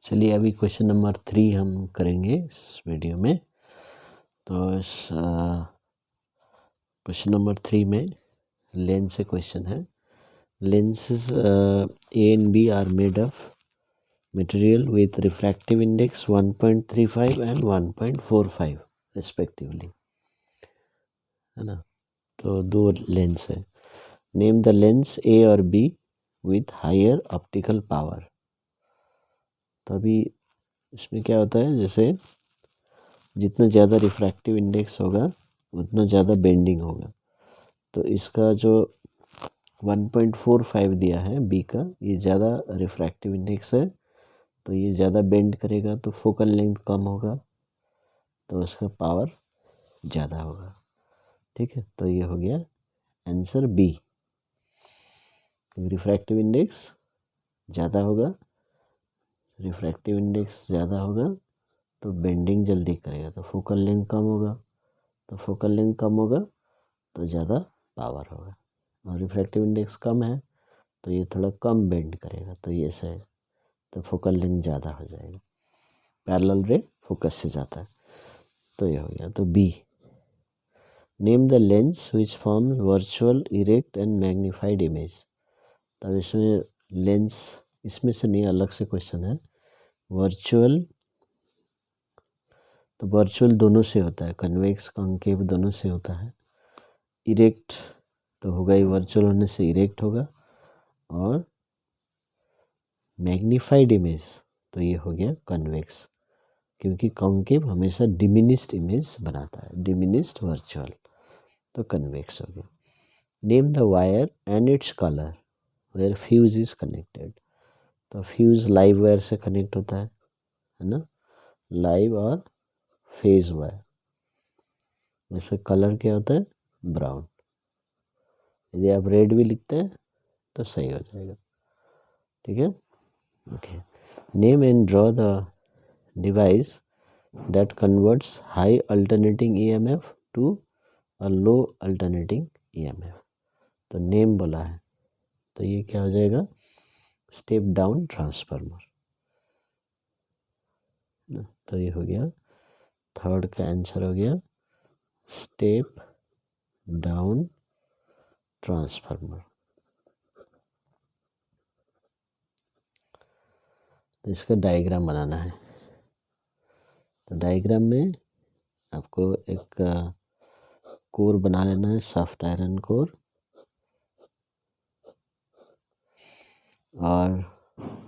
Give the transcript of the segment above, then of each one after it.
चलिए अभी question number 3 हम करेंगे इस वीडियो में। तो इस क्वेश्चन नंबर 3 में लेंस से क्वेश्चन है। Lenses A and B are made of material with refractive index 1.35 and 1.45 respectively, है ना। तो दो लेंस है। नेम द लेंस A और B with higher optical power। तो अभी इसमें क्या होता है, जैसे जितना ज़्यादा रिफ्रैक्टिव इंडेक्स होगा उतना ज़्यादा बेंडिंग होगा। तो इसका जो 1.45 दिया है बी का, ये ज़्यादा रिफ्रैक्टिव इंडेक्स है, तो ये ज़्यादा बेंड करेगा तो फोकल लेंथ कम होगा, तो उसका पावर ज़्यादा होगा। ठीक है, तो ये हो गया आंसर बी। रिफ्रैक्टिव इंडेक्स ज़्यादा होगा, रिफ्रैक्टिव इंडेक्स ज़्यादा होगा तो बेंडिंग जल्दी करेगा, तो फोकल लेंथ कम होगा, तो फोकल लेंथ कम होगा तो ज़्यादा पावर होगा। और रिफ्रैक्टिव इंडेक्स कम है तो ये थोड़ा कम बेंड करेगा, तो ये ऐसा है, तो फोकल लेंथ ज़्यादा हो जाएगा। पैरेलल रे फोकस से जाता है, तो ये हो गया। तो B. Name the lens which form virtual erect and magnified image. तब इसमें लेंस इसमें से नहीं, अलग से क्वेश्चन है। वर्चुअल, तो वर्चुअल दोनों से होता है, कन्वेक्स कॉन्केव दोनों से होता है। इरेक्ट तो होगा ही, वर्चुअल होने से इरेक्ट होगा। और मैग्नीफाइड इमेज तो ये हो गया कन्वेक्स, क्योंकि कॉन्केव हमेशा डिमिनिस्ड इमेज बनाता है, डिमिनिस्ड वर्चुअल, तो कन्वेक्स हो गया। Name the wire and its colour where fuse is connected. तो फ्यूज लाइव वायर से कनेक्ट होता है ना, लाइव और फेज वायर। जैसे कलर क्या होता है, ब्राउन। यदि आप रेड भी लिखते हैं तो सही हो जाएगा। ठीक है, okay. Name and draw the device that converts high alternating EMF to a low alternating EMF। तो नेम बोला है, तो ये क्या हो जाएगा, स्टेप डाउन ट्रांसफार्मर। तो ये हो गया, थर्ड का आंसर हो गया स्टेप डाउन ट्रांसफार्मर। तो इसका डायग्राम बनाना है। तो डायग्राम में आपको एक कोर बना लेना है, सॉफ्ट आयरन कोर। और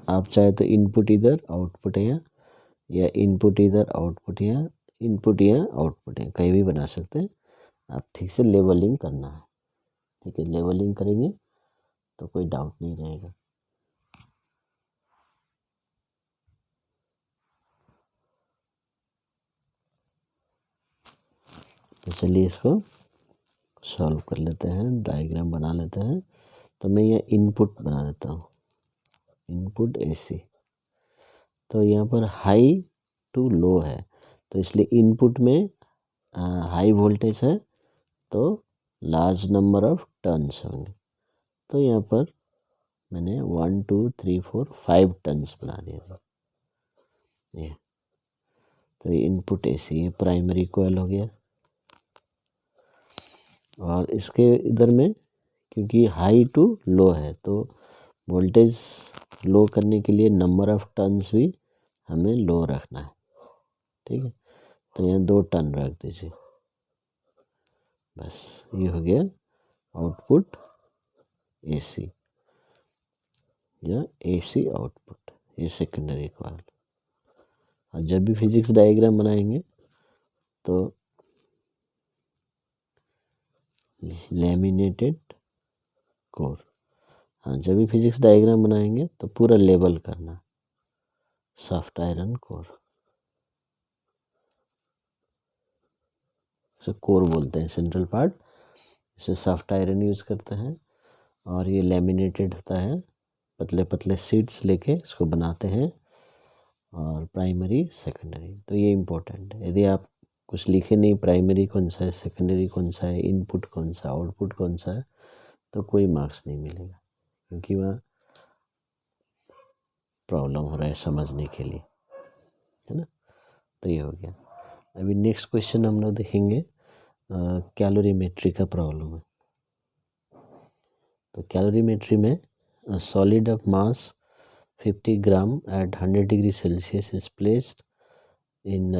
आप चाहे तो इनपुट इधर, आउटपुट है, या इनपुट इधर, आउटपुट या इनपुट या आउटपुट है, कहीं भी बना सकते हैं आप। ठीक से लेवलिंग करना है। ठीक है, लेवलिंग करेंगे तो कोई डाउट नहीं रहेगा। तो चलिए इसको सॉल्व कर लेते हैं, डायग्राम बना लेते हैं। तो मैं यहाँ इनपुट बना देता हूँ, इनपुट एसी। तो यहाँ पर हाई टू लो है, तो इसलिए इनपुट में हाई वोल्टेज है तो लार्ज नंबर ऑफ टर्न्स होंगे। तो यहाँ पर मैंने 1 2 3 4 5 टर्न्स बना दिया। ये तो इनपुट एसी, ये प्राइमरी कोयल हो गया। और इसके इधर में क्योंकि हाई टू लो है, तो वोल्टेज लो करने के लिए नंबर ऑफ टर्न्स भी हमें लो रखना है। ठीक है, तो यहाँ 2 टर्न रख दीजिए, बस ये हो गया आउटपुट एसी या एसी आउटपुट, ये सेकेंडरी कॉइल। और जब भी फिजिक्स डायग्राम बनाएंगे तो लैमिनेटेड कोर, हाँ जब भी फिजिक्स डायग्राम बनाएंगे तो पूरा लेबल करना, सॉफ्ट आयरन कोर, इसे कोर बोलते हैं, सेंट्रल पार्ट। इसे सॉफ्ट आयरन यूज़ करते हैं। और ये लैमिनेटेड होता है, पतले पतले शीट्स लेके इसको बनाते हैं। और प्राइमरी सेकेंडरी, तो ये इम्पोर्टेंट है। यदि आप कुछ लिखे नहीं, प्राइमरी कौन सा है, सेकेंडरी कौन सा है, इनपुट कौन सा, आउटपुट कौन सा है, तो कोई मार्क्स नहीं मिलेगा, क्योंकि वहाँ प्रॉब्लम हो रहा है समझने के लिए, है ना। तो ये हो गया। अभी नेक्स्ट क्वेश्चन हम लोग देखेंगे कैलोरीमेट्री का प्रॉब्लम है। तो कैलोरीमेट्री में solid of mass 50 gram at 100 degree Celsius is placed in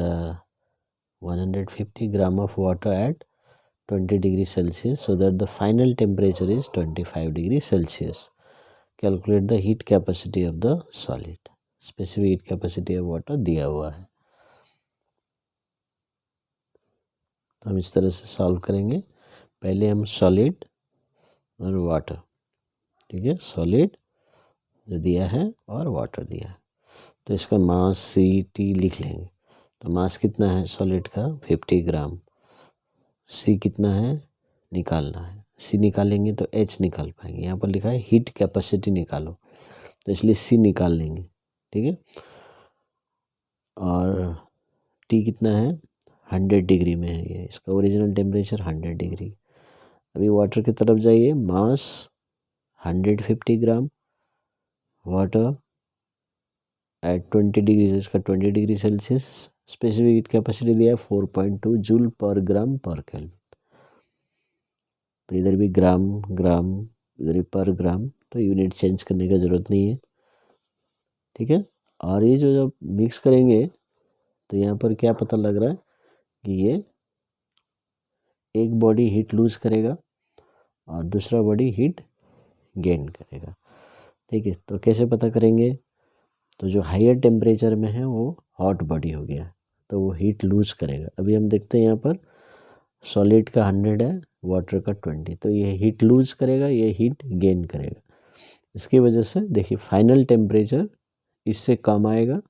150 gram of water at 20 degree Celsius so that the final temperature is 25 degree Celsius. Calculate the heat capacity of the solid. Specific heat capacity of water दिया हुआ है। तो हम इस तरह से solve करेंगे। पहले हम सॉलिड और वाटर, ठीक है, सॉलिड जो दिया है और वाटर दिया है, तो इसका मास सी टी लिख लेंगे। तो मास कितना है सॉलिड का 50 ग्राम, सी कितना है निकालना है, सी निकालेंगे तो एच निकाल पाएंगे। यहाँ पर लिखा है हीट कैपेसिटी निकालो, तो इसलिए सी निकाल लेंगे, ठीक है। और टी कितना है 100 डिग्री में है, ये इसका ओरिजिनल टेम्परेचर 100 डिग्री। अभी वाटर की तरफ जाइए, मास 150 ग्राम, वाटर एट 20 डिग्री, इसका 20 degree Celsius, specific heat capacity दिया है 4.2 जूल पर ग्राम पर केल्विन। तो इधर भी ग्राम ग्राम, इधर भी पर ग्राम, तो यूनिट चेंज करने का ज़रूरत नहीं है, ठीक है। और ये जो जब मिक्स करेंगे तो यहाँ पर क्या पता लग रहा है कि ये एक बॉडी हीट लूज करेगा और दूसरा बॉडी हीट गेन करेगा, ठीक है। तो कैसे पता करेंगे, तो जो हायर टेम्परेचर में है वो हॉट बॉडी हो गया, तो वो हीट लूज करेगा। अभी हम देखते हैं यहाँ पर सॉलिड का 100 है, वाटर का 20, तो ये हीट लूज करेगा, ये हीट गेन करेगा। इसकी वजह से देखिए फाइनल टेम्परेचर इससे कम आएगा,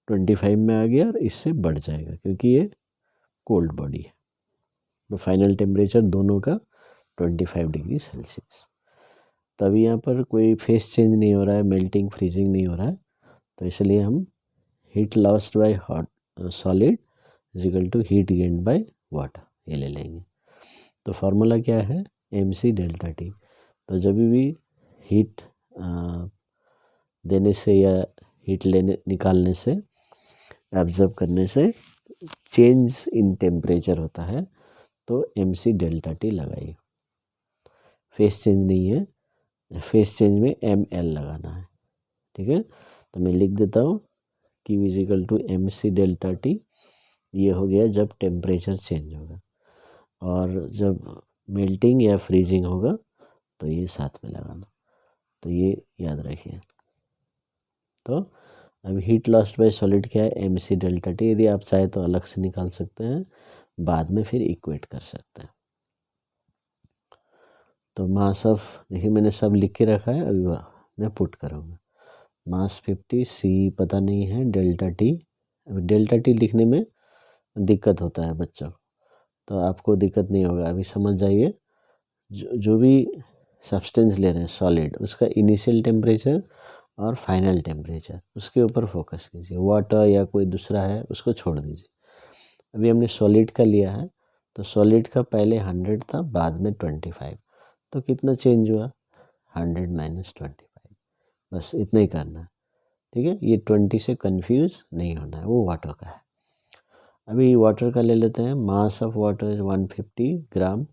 25 में आ गया, और इससे बढ़ जाएगा क्योंकि ये कोल्ड बॉडी है। तो फाइनल टेम्परेचर दोनों का 25 डिग्री सेल्सियस। तभी यहाँ पर कोई फेस चेंज नहीं हो रहा है, मेल्टिंग फ्रीजिंग नहीं हो रहा है, तो इसलिए हम heat lost by hot solid is equal to heat gained by water, ये ले लेंगे। तो फार्मूला क्या है, mc डेल्टा टी। तो जब भी हीट देने से या हीट लेने निकालने से, एब्जॉर्ब करने से चेंज इन टेम्परेचर होता है, तो mc डेल्टा टी लगाइए। फेस चेंज नहीं है, फेस चेंज में ml लगाना है, ठीक है। तो मैं लिख देता हूँ कि is equal to mc delta T. ये हो गया जब टेम्परेचर चेंज होगा, और जब मेल्टिंग या फ्रीजिंग होगा तो ये साथ में लगाना, तो ये याद रखिए। तो अब हीट लॉस्ट बाय सॉलिड क्या है, mc डेल्टा टी। यदि आप चाहे तो अलग से निकाल सकते हैं, बाद में फिर इक्वेट कर सकते हैं। तो मास ऑफ, देखिए मैंने सब लिख के रखा है, अभी मैं पुट करूँगा। मास 50, सी पता नहीं है, डेल्टा टी। अभी डेल्टा टी लिखने में दिक्कत होता है बच्चों, तो आपको दिक्कत नहीं होगा। अभी समझ जाइए, जो भी सब्सटेंस ले रहे हैं सॉलिड, उसका इनिशियल टेम्परेचर और फाइनल टेम्परेचर, उसके ऊपर फोकस कीजिए। वाटर या कोई दूसरा है उसको छोड़ दीजिए। अभी हमने सॉलिड का लिया है, तो सॉलिड का पहले 100 था, बाद में 25, तो कितना चेंज हुआ 100 माइनस 25, बस इतना ही करना है, ठीक है। ये 20 से कंफ्यूज नहीं होना है, वो वाटर का है। अभी वाटर का ले लेते हैं। मास ऑफ वाटर 150 ग्राम,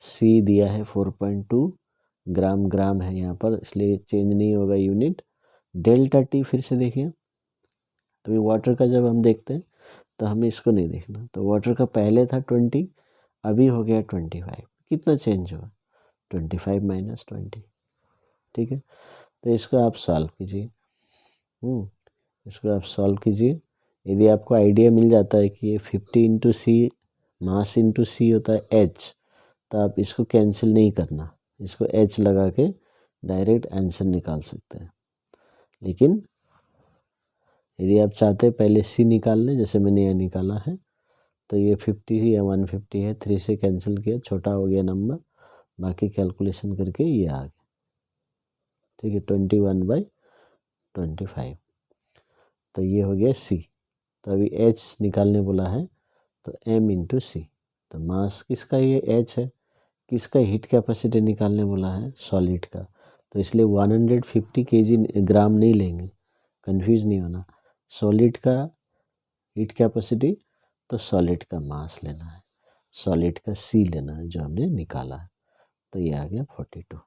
सी दिया है 4.2 ग्राम, ग्राम है यहाँ पर इसलिए चेंज नहीं होगा यूनिट। डेल्टा टी फिर से देखिए, अभी वाटर का जब हम देखते हैं तो हमें इसको नहीं देखना, तो वाटर का पहले था 20, अभी हो गया 25, कितना चेंज हुआ 25 माइनस 20, ठीक है। तो इसको आप सॉल्व कीजिए, इसको आप सॉल्व कीजिए। यदि आपको आइडिया मिल जाता है कि ये 50 इंटू सी, मास इंटू सी होता है एच, तो आप इसको कैंसिल नहीं करना, इसको एच लगा के डायरेक्ट आंसर निकाल सकते हैं। लेकिन यदि आप चाहते हैं पहले सी निकाल लें, जैसे मैंने यह निकाला है, तो ये 50 या 150 है, 3 से कैंसिल किया, छोटा हो गया नंबर, बाकी कैलकुलेशन करके ये आ गया, ठीक है, 21/25। तो ये हो गया सी। तो अभी एच निकालने बोला है, तो m इंटू सी। तो मास किसका ये h है, किसका हीट कैपेसिटी निकालने बोला है, सॉलिड का, तो इसलिए 150 kg ग्राम नहीं लेंगे, कंफ्यूज नहीं होना। सॉलिड का हीट कैपेसिटी, तो सॉलिड का मास लेना है, सॉलिड का C लेना है जो हमने निकाला है, तो ये आ गया 42।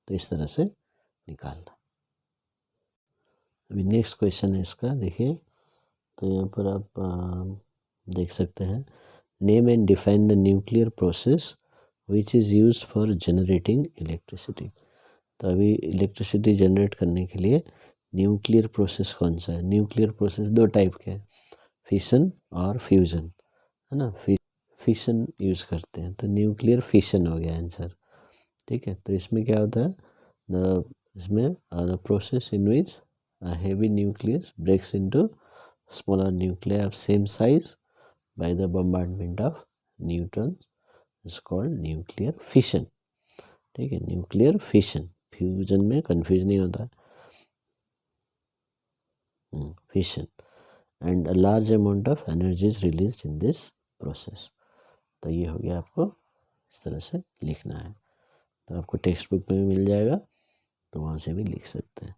तो इस तरह से निकालना। अभी नेक्स्ट क्वेश्चन है इसका, देखिए। तो यहाँ पर आप देख सकते हैं, name and define the nuclear process which is use for generating electricity. तो अभी इलेक्ट्रिसिटी जनरेट करने के लिए न्यूक्लियर प्रोसेस कौन सा है? न्यूक्लियर प्रोसेस दो टाइप के हैं, फिशन और फ्यूज़न, है ना। फिशन यूज़ करते हैं, तो न्यूक्लियर फिशन हो गया आंसर। ठीक है, तो इसमें क्या होता है, इसमें the process in which heavy nucleus breaks into smaller nuclei of same size by the bombardment of neutrons is called nuclear fission। ठीक है, न्यूक्लियर फिशन, फ्यूजन में कंफ्यूज नहीं होता, fission. And a large amount of energy is release in this process. तो ये हो गया, आपको इस तरह से लिखना है। तो आपको टेक्स्ट बुक में भी मिल जाएगा, तो वहाँ से भी लिख सकते हैं।